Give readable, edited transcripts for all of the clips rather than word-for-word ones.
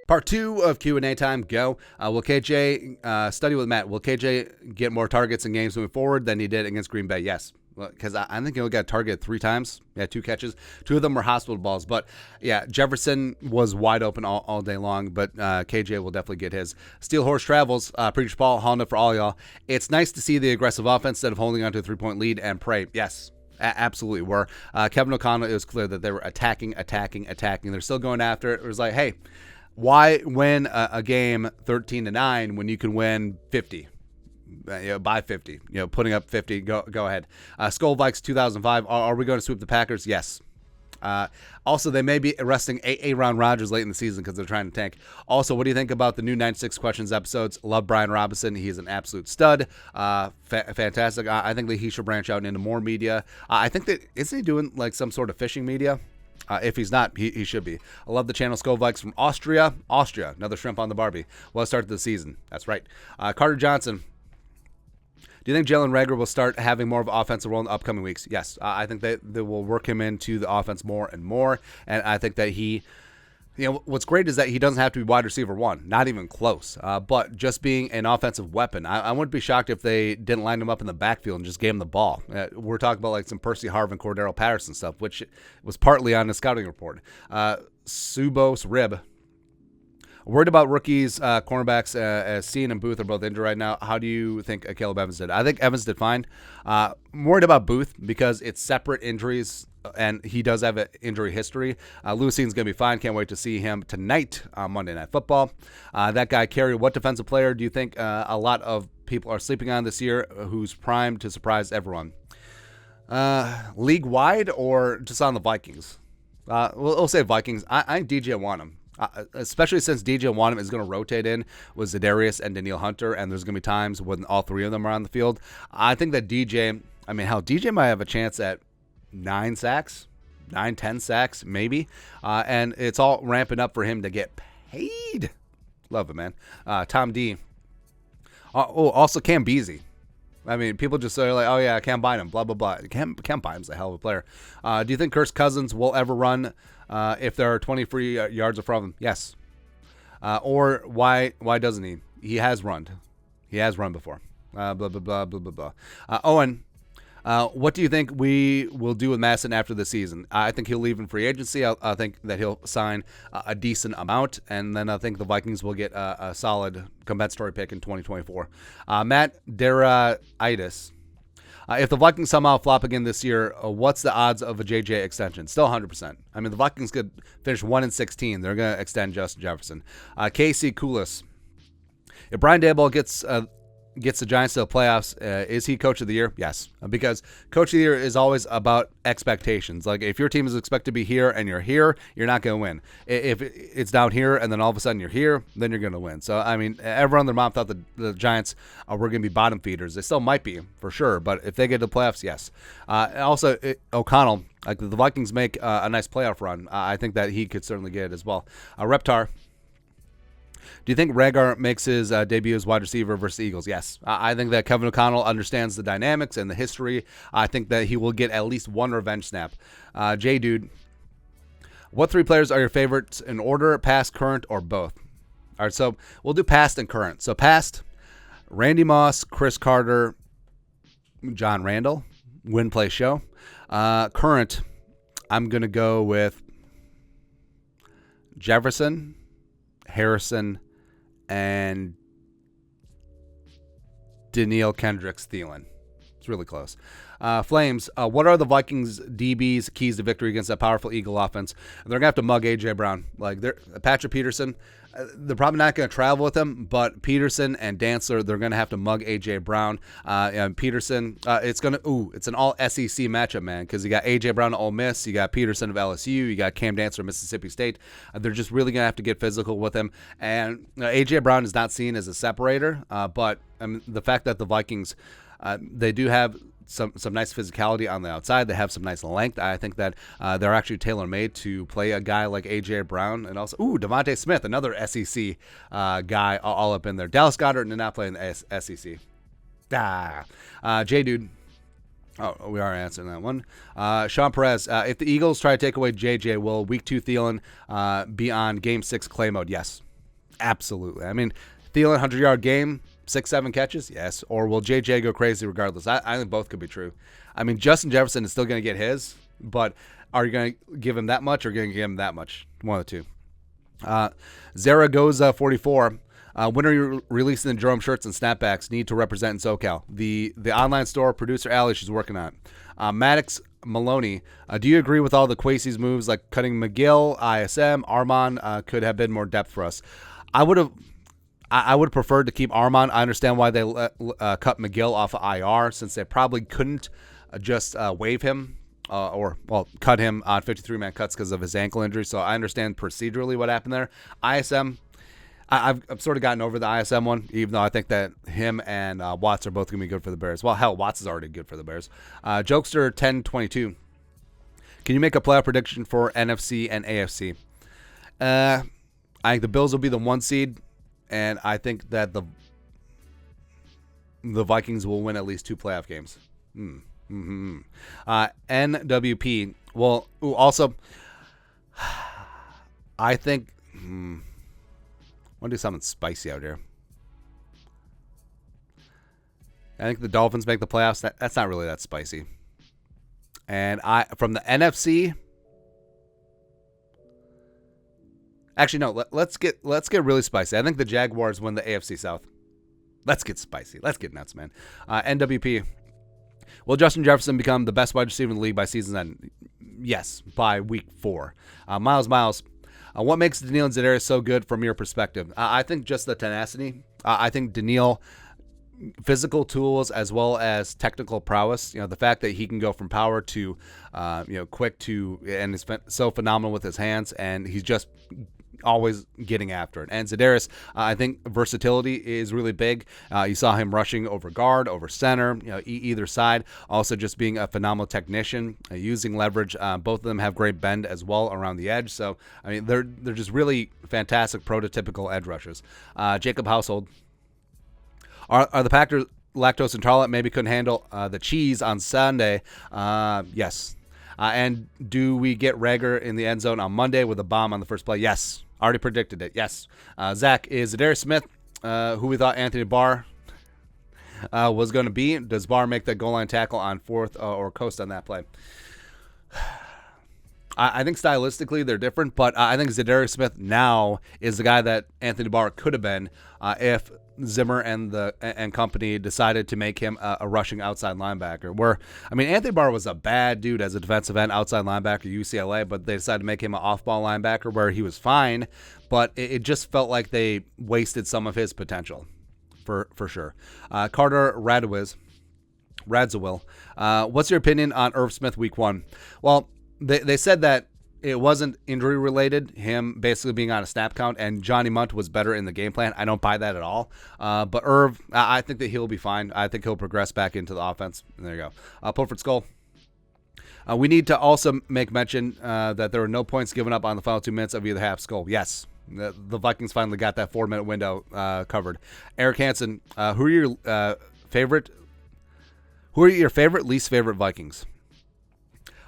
Part 2 of Q&A time, go. Will KJ, study with Matt, will KJ get more targets in games moving forward than he did against Green Bay? Yes. Because I think he only got targeted 3 times. Yeah, 2 catches. 2 of them were hospital balls. But, yeah, Jefferson was wide open all day long. But KJ will definitely get his. Steel Horse Travels, Preacher Paul, Honda for all y'all. It's nice to see the aggressive offense instead of holding on to a 3-point lead and pray. Yes. Absolutely were. Kevin O'Connell, it was clear that they were attacking. They're still going after it. It was like, hey, why win a game 13-9 when you can win 50? By 50, putting up 50. Go ahead. Skull Vikes 2005. Are we going to sweep the Packers? Yes. Also, they may be arresting Aaron Rodgers late in the season because they're trying to tank. Also, what do you think about the new 96 Questions episodes? Love Brian Robinson. He's an absolute stud. Fantastic. I think that he should branch out into more media. I think that, isn't he doing like some sort of fishing media? If he's not, he should be. I love the channel. Skull Vikes from Austria. Another shrimp on the Barbie. Well, start the season. That's right. Carter Johnson. Do you think Jalen Reagor will start having more of an offensive role in the upcoming weeks? Yes. I think that they will work him into the offense more and more. And I think that what's great is that he doesn't have to be wide receiver 1. Not even close. But just being an offensive weapon. I wouldn't be shocked if they didn't line him up in the backfield and just gave him the ball. We're talking about like some Percy Harvin, Cordero Patterson stuff, which was partly on the scouting report. Subos Rib. Worried about rookies, cornerbacks, as Steen and Booth are both injured right now. How do you think Caleb Evans did? I think Evans did fine. I'm worried about Booth because it's separate injuries, and he does have an injury history. Lewis Sean's going to be fine. Can't wait to see him tonight on Monday Night Football. That guy, Kerry, what defensive player do you think a lot of people are sleeping on this year who's primed to surprise everyone? League-wide or just on the Vikings? We'll say Vikings. I think DJ Wanham. Especially since DJ Wanham is going to rotate in with Za'Darius and Danielle Hunter, and there's going to be times when all 3 of them are on the field. I think that DJ might have a chance at 9 sacks, 10 sacks, maybe. And it's all ramping up for him to get paid. Love it, man. Tom D. Also Cam Beasley. I mean, people just say like, oh yeah, Cam Bynum, blah, blah, blah. Cam Bynum's a hell of a player. Do you think Kirk Cousins will ever run if there are 20 free yards in front of him? Yes. Or why doesn't he? He has run. He has run before. Blah, blah, blah, blah, blah, blah. Owen, what do you think we will do with Masson after the season? I think he'll leave in free agency. I think that he'll sign a decent amount, and then I think the Vikings will get a solid compensatory pick in 2024. Matt Deraitis. If the Vikings somehow flop again this year, what's the odds of a JJ extension? Still 100%. I mean, the Vikings could finish 1-16. They're going to extend Justin Jefferson. Casey Koulis. If Brian Daboll gets the Giants to the playoffs, is he coach of the year? Yes, because coach of the year is always about expectations. Like if your team is expected to be here and you're here, you're not going to win. If it's down here and then all of a sudden you're here, then you're going to win. So, I mean, everyone and their mom thought the Giants were going to be bottom feeders. They still might be, for sure, but if they get to the playoffs, yes. Also, O'Connell, like the Vikings make a nice playoff run. I think that he could certainly get it as well. Reptar. Do you think Reagor makes his debut as wide receiver versus the Eagles? Yes. I think that Kevin O'Connell understands the dynamics and the history. I think that he will get at least one revenge snap. J-Dude, what 3 players are your favorites in order, past, current, or both? All right, so we'll do past and current. So past, Randy Moss, Chris Carter, John Randall, win, play, show. Current, I'm going to go with Jefferson, Harrison, and Danielle Kendricks Thielen. It's really close. Flames, what are the Vikings DB's keys to victory against that powerful Eagle offense? They're going to have to mug A.J. Brown. Like Patrick Peterson, they're probably not going to travel with him, but Peterson and Dantzler, they're going to have to mug A.J. Brown. And Peterson, it's an all SEC matchup, man, because you got A.J. Brown of Ole Miss, you got Peterson of LSU, you got Cam Dantzler of Mississippi State. They're just really going to have to get physical with him. And A.J. Brown is not seen as a separator, but the fact that the Vikings, they do have some nice physicality on the outside. They have some nice length. I think that they're actually tailor-made to play a guy like A.J. Brown. And also, Devontae Smith, another SEC guy all up in there. Dallas Goedert did not play in the SEC. J-Dude. Oh, we are answering that one. Sean Perez, if the Eagles try to take away JJ, will Week 2 Thielen be on Game 6 Clay mode? Yes. Absolutely. I mean, Thielen, 100-yard game, 6-7 catches? Yes. Or will JJ go crazy regardless? I think both could be true. I mean, Justin Jefferson is still going to get his, but are you going to give him that much or going to give him that much? One of the two. Zaragoza 44. When are you releasing the Jerome shirts and snapbacks? Need to represent in SoCal. The online store, producer Allie, she's working on it. Maddox Maloney, do you agree with all the Kwesi's moves like cutting McGill, ISM, Armon could have been more depth for us? I would have preferred to keep Armon. I understand why they cut McGill off of IR since they probably couldn't just waive him or cut him on 53-man cuts because of his ankle injury. So I understand procedurally what happened there. ISM, I've sort of gotten over the ISM one, even though I think that him and Watts are both going to be good for the Bears. Well, hell, Watts is already good for the Bears. Jokester 1022. Can you make a playoff prediction for NFC and AFC? I think the Bills will be the 1 seed, and I think that the Vikings will win at least 2 playoff games. NWP. Well, also, I think... I want to do something spicy out here. I think the Dolphins make the playoffs. That's not really that spicy. And from the NFC... Actually, no. Let's get really spicy. I think the Jaguars win the AFC South. Let's get spicy. Let's get nuts, man. NWP. Will Justin Jefferson become the best wide receiver in the league by season's end? Yes, by week 4. Miles. What makes Daniil and Za'Darius so good from your perspective? I think just the tenacity. I think Daniil, physical tools as well as technical prowess. The fact that he can go from power to, quick to, and is so phenomenal with his hands, and he's just always getting after it. And Za'Darius, I think versatility is really big. You saw him rushing over guard, over center, either side. Also just being a phenomenal technician, using leverage. Both of them have great bend as well around the edge. So, I mean, they're just really fantastic prototypical edge rushers. Jacob Household. Are the Packers lactose intolerant? Maybe couldn't handle the cheese on Sunday. Yes. And do we get Reagor in the end zone on Monday with a bomb on the first play? Yes. Already predicted it. Yes. Zach, is Darius Smith, who we thought Anthony Barr was going to be? Does Barr make that goal line tackle on 4th or coast on that play? I think stylistically they're different, but I think Zadarius Smith now is the guy that Anthony Barr could have been if Zimmer and company decided to make him a rushing outside linebacker. Anthony Barr was a bad dude as a defensive end outside linebacker at UCLA, but they decided to make him an off-ball linebacker where he was fine, but it just felt like they wasted some of his potential, for sure. Carter Radzawil, what's your opinion on Irv Smith week 1? Well, they said that it wasn't injury related, him basically being on a snap count, and Johnny Munt was better in the game plan. I don't buy that at all. But Irv, I think that he'll be fine. I think he'll progress back into the offense. And there you go. Pulford Skull. We need to also make mention that there were no points given up on the final 2 minutes of either half. Skull, yes. The Vikings finally got that 4-minute window covered. Eric Hansen, who are your favorite, least favorite Vikings?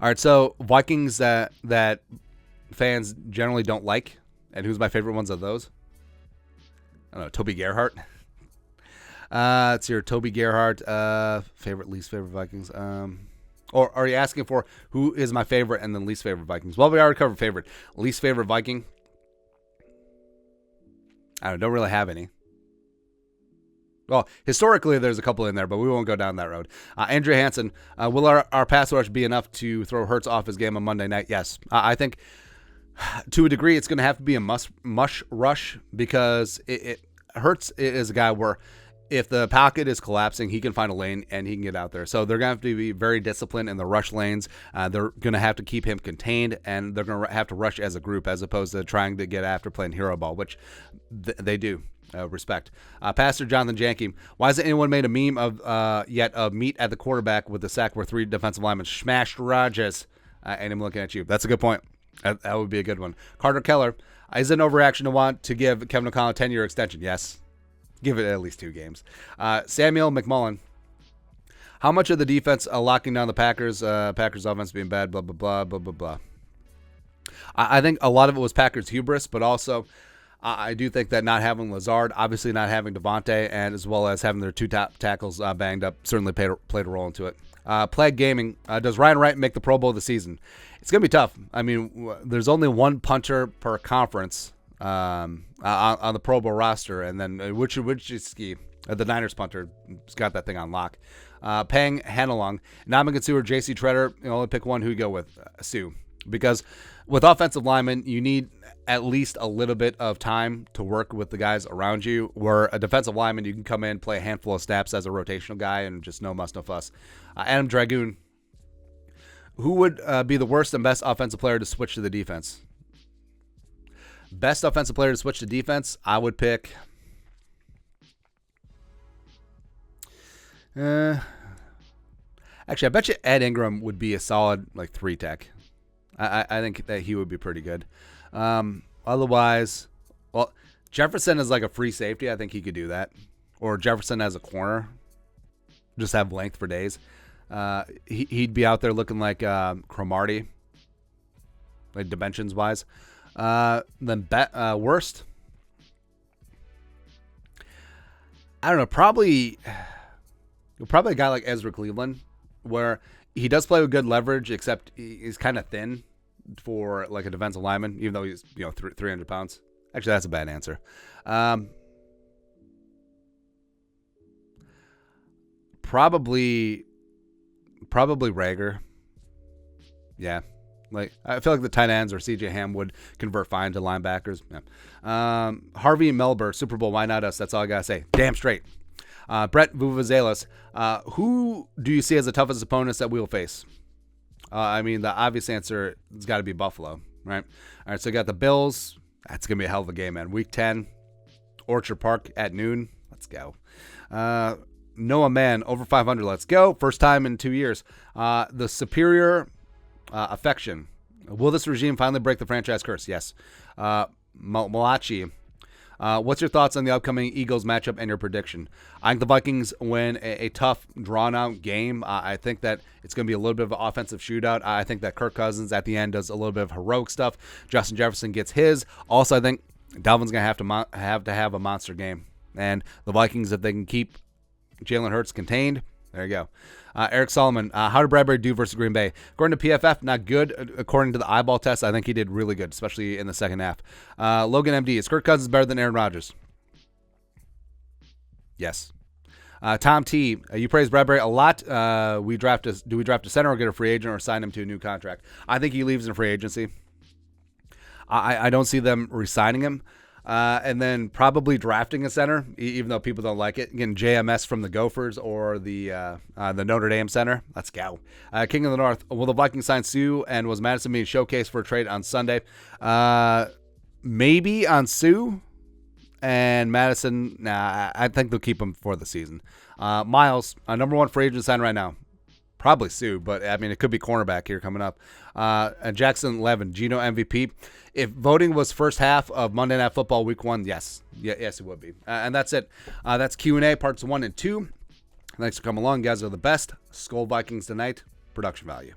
All right, so Vikings that fans generally don't like, and who's my favorite ones of those? I don't know, Toby Gerhart. It's your Toby Gerhart least favorite Vikings. Or are you asking for who is my favorite and then least favorite Vikings? Well, we already covered favorite. Least favorite Viking? I don't really have any. Well, historically, there's a couple in there, but we won't go down that road. Andrea Hansen, will our pass rush be enough to throw Hurts off his game on Monday night? Yes. I think to a degree it's going to have to be a mush rush because Hurts is a guy where if the pocket is collapsing, he can find a lane and he can get out there. So they're going to have to be very disciplined in the rush lanes. They're going to have to keep him contained, and they're going to have to rush as a group as opposed to trying to get after playing hero ball, which they do. Respect. Pastor Jonathan Janke, why hasn't anyone made a meme of meet at the quarterback with the sack where 3 defensive linemen smashed Rodgers? And I'm looking at you. That's a good point. That would be a good one. Carter Keller, is it an overreaction to want to give Kevin O'Connell a 10-year extension? Yes. Give it at least 2 games. Samuel McMullen, how much of the defense locking down the Packers offense being bad, blah, blah, blah, blah, blah, blah. I think a lot of it was Packers hubris, but also I do think that not having Lazard, obviously not having Devontae, and as well as having their two top tackles banged up, certainly played a role into it. Plague Gaming, does Ryan Wright make the Pro Bowl this season? It's going to be tough. I mean, there's only one punter per conference on the Pro Bowl roster, and then Wichowski, the Niners punter, has got that thing on lock. Pang Hanalong, Namagan Sue or J.C. Treader, only pick one. Who you go with? Sue. Because with offensive linemen, you need at least a little bit of time to work with the guys around you. Where a defensive lineman, you can come in, play a handful of snaps as a rotational guy, and just no muss, no fuss. Adam Dragoon, who would be the worst and best offensive player to switch to the defense? Best offensive player to switch to defense, I would pick. Actually, I bet you Ed Ingram would be a solid 3 tech. I think that he would be pretty good. Otherwise, well, Jefferson is like a free safety. I think he could do that. Or Jefferson as a corner. Just have length for days. He'd be out there looking like Cromartie, like dimensions-wise. Then worst, I don't know, probably a guy like Ezra Cleveland, where he does play with good leverage, except he's kind of thin for like a defensive lineman, even though he's 300 pounds. Actually, that's a bad answer. Probably Reagor. Yeah. I feel like the tight ends or CJ Ham would convert fine to linebackers. Yeah. Harvey Melber, Super Bowl, why not us? That's all I got to say. Damn straight. Brett Vuvuzelas, who do you see as the toughest opponents that we will face? I mean, the obvious answer has got to be Buffalo, right? All right, so you got the Bills. That's going to be a hell of a game, man. Week 10, Orchard Park at noon. Let's go. Noah Mann, over 500. Let's go. First time in 2 years. The Superior Affection. Will this regime finally break the franchise curse? Yes. Malachi. What's your thoughts on the upcoming Eagles matchup and your prediction? I think the Vikings win a tough, drawn-out game. I think that it's going to be a little bit of an offensive shootout. I think that Kirk Cousins at the end does a little bit of heroic stuff. Justin Jefferson gets his. Also, I think Dalvin's going to have a monster game. And the Vikings, if they can keep Jalen Hurts contained, there you go. Eric Solomon, how did Bradbury do versus Green Bay? According to PFF, not good. According to the eyeball test, I think he did really good, especially in the second half. Logan MD, is Kirk Cousins better than Aaron Rodgers? Yes. Tom T, you praise Bradbury a lot. Do we draft a center or get a free agent or sign him to a new contract? I think he leaves in free agency. I don't see them re-signing him. And then probably drafting a center, even though people don't like it. Again, JMS from the Gophers or the Notre Dame center. Let's go. King of the North, will the Vikings sign Sue, and was Madison being showcased for a trade on Sunday? Maybe on Sue. And Madison, I think they'll keep him for the season. Miles, number one free agent sign right now. Probably Sue, but I mean, it could be cornerback here coming up. And Jackson 11, Geno MVP. If voting was first half of Monday Night Football Week 1, yes. Yes, it would be. And that's it. That's Q&A parts 1 and 2. Thanks for coming along. You guys are the best. Skol Vikings tonight. Production value.